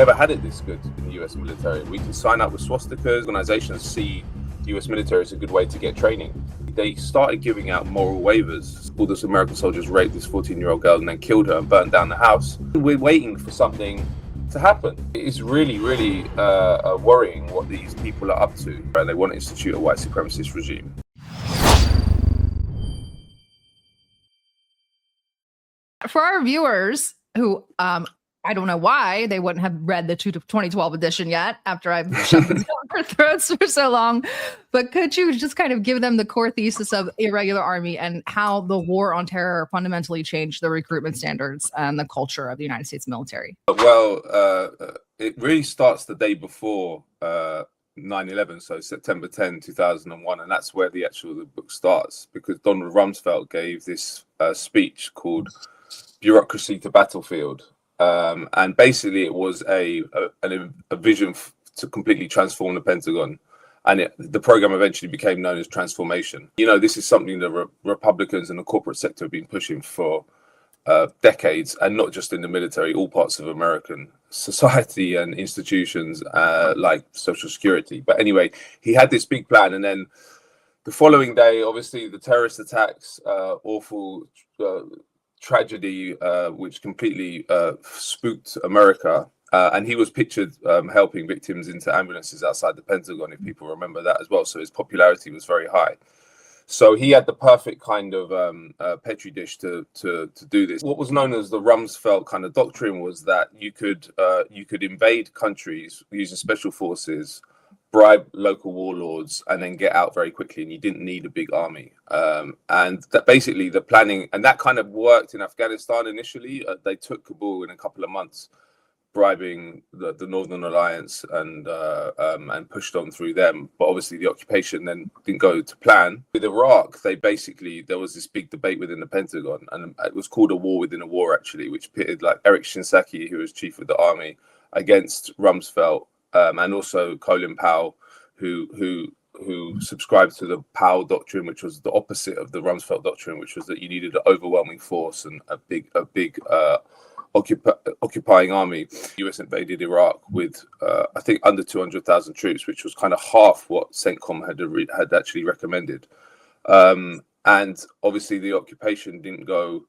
never had it this good in the US military. We can sign up with swastikas. Organizations see US military as a good way to get training. They started giving out moral waivers. All those American soldiers raped this 14-year-old girl and then killed her and burned down the house. We're waiting for something to happen. It's really, really worrying what these people are up to. Right? They want to institute a white supremacist regime. For our viewers who, I don't know why they wouldn't have read the 2012 edition yet after I've shoved them down their throats for so long, but could you just kind of give them the core thesis of Irregular Army and how the war on terror fundamentally changed the recruitment standards and the culture of the United States military? Well, it really starts the day before 9/11, so September 10, 2001, and that's where the book starts, because Donald Rumsfeld gave this speech called Bureaucracy to Battlefield. And basically it was a vision to completely transform the Pentagon. And the program eventually became known as Transformation. You know, this is something that Republicans and the corporate sector have been pushing for decades, and not just in the military, all parts of American society and institutions like Social Security. But anyway, he had this big plan. And then the following day, obviously, the terrorist attacks, awful tragedy, which completely spooked America, and he was pictured helping victims into ambulances outside the Pentagon, if people remember that as well. So his popularity was very high. So he had the perfect kind of petri dish to do this. What was known as the Rumsfeld kind of doctrine was that you could invade countries using special forces, bribe local warlords, and then get out very quickly, and you didn't need a big army. And that basically the planning, and that kind of worked in Afghanistan initially. They took Kabul in a couple of months, bribing the Northern Alliance and pushed on through them. But obviously the occupation then didn't go to plan. With Iraq, there was this big debate within the Pentagon, and it was called a war within a war, actually, which pitted like Eric Shinseki, who was chief of the army, against Rumsfeld. And also Colin Powell, who subscribed to the Powell doctrine, which was the opposite of the Rumsfeld doctrine, which was that you needed an overwhelming force and a big occupying army. The US invaded Iraq with I think under 200,000 troops, which was kind of half what CENTCOM had actually recommended. And obviously the occupation didn't go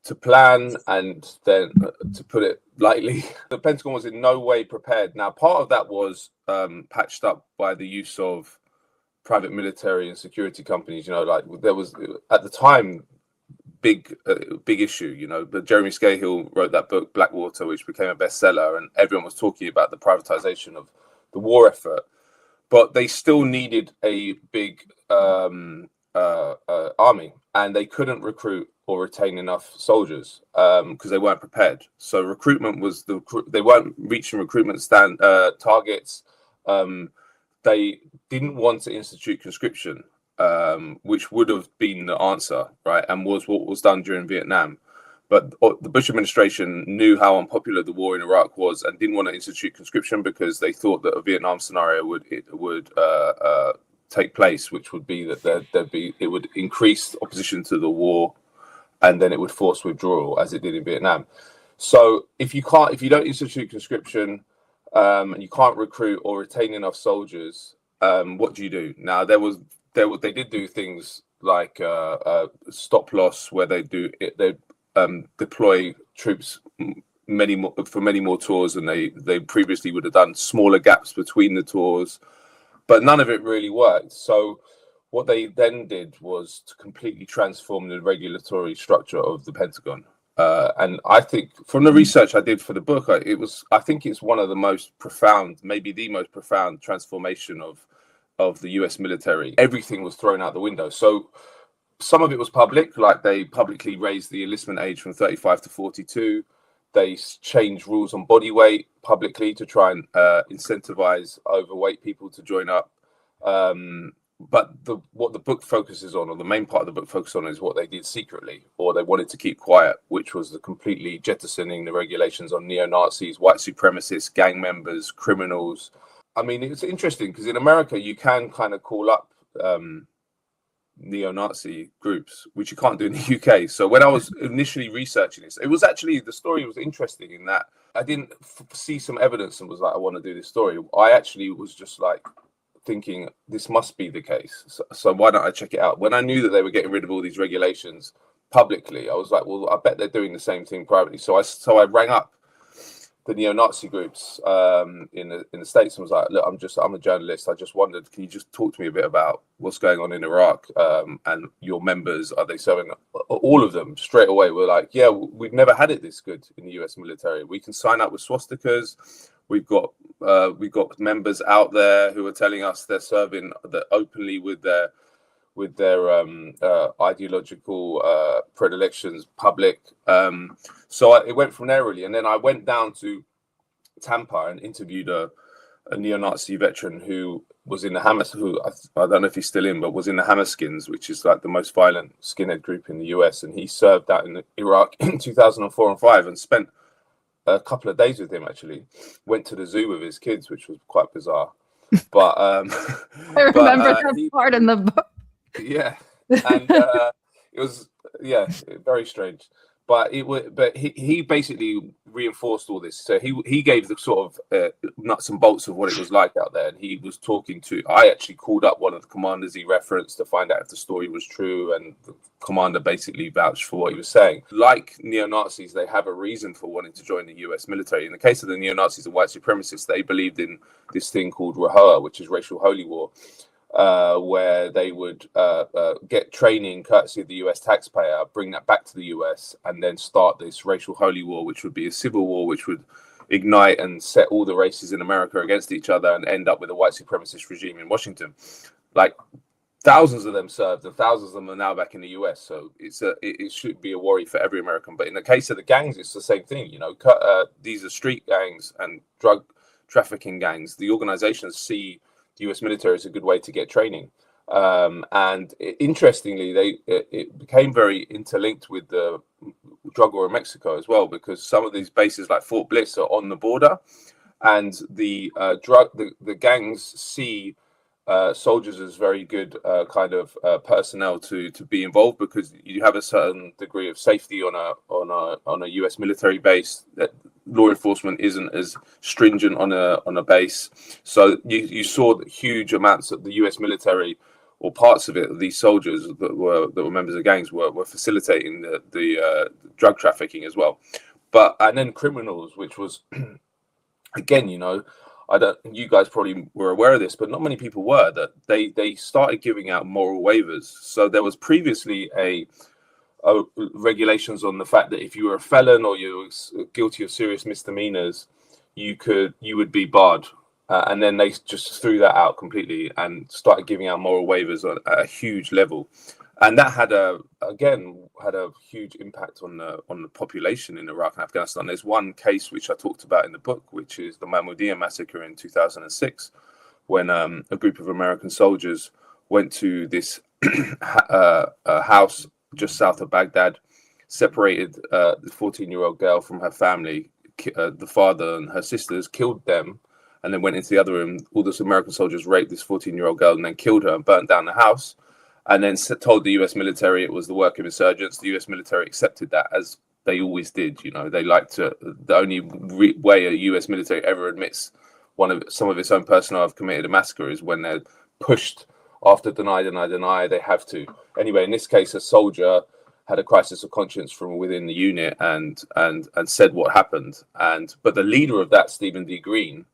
to plan, and then, to put it lightly, the Pentagon was in no way prepared. Now, part of that was patched up by the use of private military and security companies. You know, like there was at the time big issue. You know, but Jeremy Scahill wrote that book Blackwater, which became a bestseller, and everyone was talking about the privatization of the war effort. But they still needed a big army, and they couldn't recruit or retain enough soldiers because they weren't prepared. So recruitment was they weren't reaching recruitment targets. They didn't want to institute conscription, which would have been the answer, right? And was what was done during Vietnam. But the Bush administration knew how unpopular the war in Iraq was and didn't want to institute conscription because they thought that a Vietnam scenario would take place, which would be that it would increase opposition to the war, and then it would force withdrawal, as it did in Vietnam. So if you don't institute conscription, and you can't recruit or retain enough soldiers, what do you do? Now they did do things like stop loss, where they deploy troops for many more tours than they previously would have done, smaller gaps between the tours, but none of it really worked. So what they then did was to completely transform the regulatory structure of the Pentagon. And I think from the research I did for the book, I think it's one of the most profound, maybe the most profound transformation of the US military. Everything was thrown out the window. So some of it was public, like they publicly raised the enlistment age from 35 to 42. They changed rules on body weight publicly to try and incentivize overweight people to join up. But what the book focuses on, or the main part of the book focuses on, is what they did secretly, or they wanted to keep quiet, which was the completely jettisoning the regulations on neo-Nazis, white supremacists, gang members, criminals. I mean, it's interesting because in America, you can kind of call up neo-Nazi groups, which you can't do in the UK. So when I was initially researching this, the story was interesting in that I didn't see some evidence and was like, I want to do this story. I actually was just like thinking this must be the case. So why don't I check it out? When I knew that they were getting rid of all these regulations publicly, I was like, well, I bet they're doing the same thing privately. So I rang up the neo-Nazi groups in the States and was like, look, I'm a journalist. I just wondered, can you just talk to me a bit about what's going on in Iraq and your members? Are they serving? All of them straight away were like, yeah, we've never had it this good in the US military. We can sign up with swastikas. We've got members out there who are telling us they're serving openly with their ideological predilections public. So it went from there really, and then I went down to Tampa and interviewed a neo-Nazi veteran who was in the Hamas, who I don't know if he's still in, but was in the Hamaskins, which is like the most violent skinhead group in the US, and he served out in Iraq in 2004 and 5 and spent a couple of days with him. Actually went to the zoo with his kids, which was quite bizarre, but I remember that part in the book. Yeah, and it was very strange. But he basically reinforced all this. So he gave the sort of nuts and bolts of what it was like out there, and he was talking to. I actually called up one of the commanders he referenced to find out if the story was true, and the commander basically vouched for what he was saying. Like neo-Nazis, they have a reason for wanting to join the U.S. military. In the case of the neo-Nazis and white supremacists, they believed in this thing called RAHOA, which is racial holy war. Where they would get training courtesy of the US taxpayer, bring that back to the US, and then start this racial holy war, which would be a civil war, which would ignite and set all the races in America against each other and end up with a white supremacist regime in Washington. Like thousands of them served, and thousands of them are now back in the US. So it should be a worry for every American. But in the case of the gangs, it's the same thing. You know, these are street gangs and drug trafficking gangs. The organizations see the US military is a good way to get training. And interestingly, it became very interlinked with the drug war in Mexico as well, because some of these bases like Fort Bliss are on the border, and the gangs see soldiers as very good kind of personnel to be involved, because you have a certain degree of safety on a US military base. That law enforcement isn't as stringent on a base, so you saw that huge amounts of the US military, or parts of it, these soldiers that were members of gangs were facilitating the drug trafficking as well. And then criminals, which was again, you know, you guys probably were aware of this, but not many people were, that they started giving out moral waivers. So there was previously a regulations on the fact that if you were a felon or you were guilty of serious misdemeanors, you would be barred. And then they just threw that out completely and started giving out moral waivers at a huge level. And that had a huge impact on the population in Iraq and Afghanistan. There's one case which I talked about in the book, which is the Mahmoudiya massacre in 2006, when a group of American soldiers went to this house just south of Baghdad, separated the 14-year-old girl from her family, the father and her sisters, killed them, and then went into the other room. All those American soldiers raped this 14-year-old girl and then killed her and burnt down the house, and then told the US military it was the work of insurgents. The US military accepted that, as they always did. You know, they like to. The only way a US military ever admits some of its own personnel have committed a massacre is when they're pushed after deny, they have to. Anyway, in this case, a soldier had a crisis of conscience from within the unit and said what happened. But the leader of that, Stephen D. Green,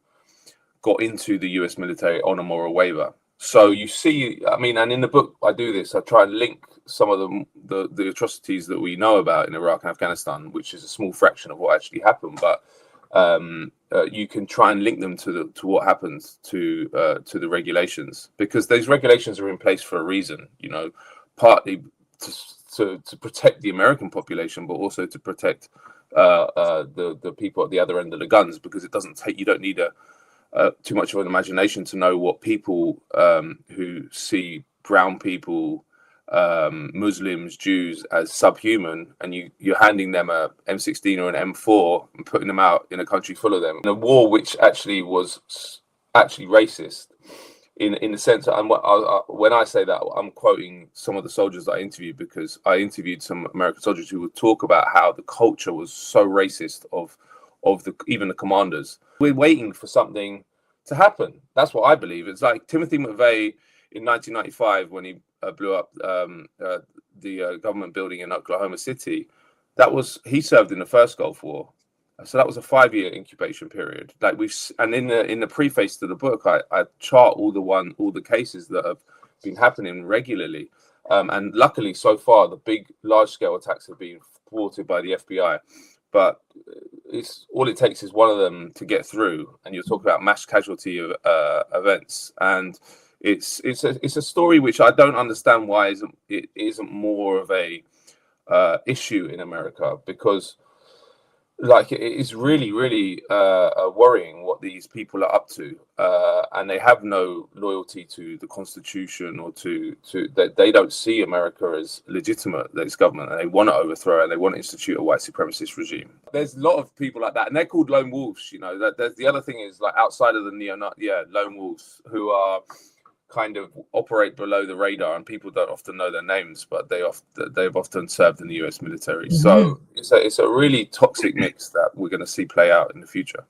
got into the US military on a moral waiver. So you see, I mean, and in the book I do this, I try and link some of the atrocities that we know about in Iraq and Afghanistan, which is a small fraction of what actually happened, but you can try and link them to what happens to the regulations, because those regulations are in place for a reason, you know, partly to protect the American population, but also to protect the people at the other end of the guns, because you don't need too much of an imagination to know what people who see brown people, Muslims, Jews as subhuman, and you're handing them a M16 or an M4 and putting them out in a country full of them in a war which actually was racist in the sense. And when I say that, I'm quoting some of the soldiers that I interviewed, because I interviewed some American soldiers who would talk about how the culture was so racist of of even the commanders. We're waiting for something to happen. That's what I believe. It's like Timothy McVeigh in 1995 when he blew up the government building in Oklahoma City. He served in the first Gulf War. So that was a 5-year incubation period. Like and in the preface to the book, I chart all the cases that have been happening regularly. And luckily, so far, the large scale attacks have been thwarted by the FBI. But all it takes is one of them to get through, and you're talking about mass casualty of events. And it's a story which I don't understand why it isn't more of a issue in America, because like it is really, really worrying what these people are up to, and they have no loyalty to the Constitution or to they don't see America as legitimate, this government, and they want to overthrow it, and they want to institute a white supremacist regime. There's a lot of people like that, and they're called lone wolves. You know, the other thing is, like, outside of the lone wolves who are kind of operate below the radar, and people don't often know their names, but they've often served in the US military. So it's a really toxic mix that we're going to see play out in the future.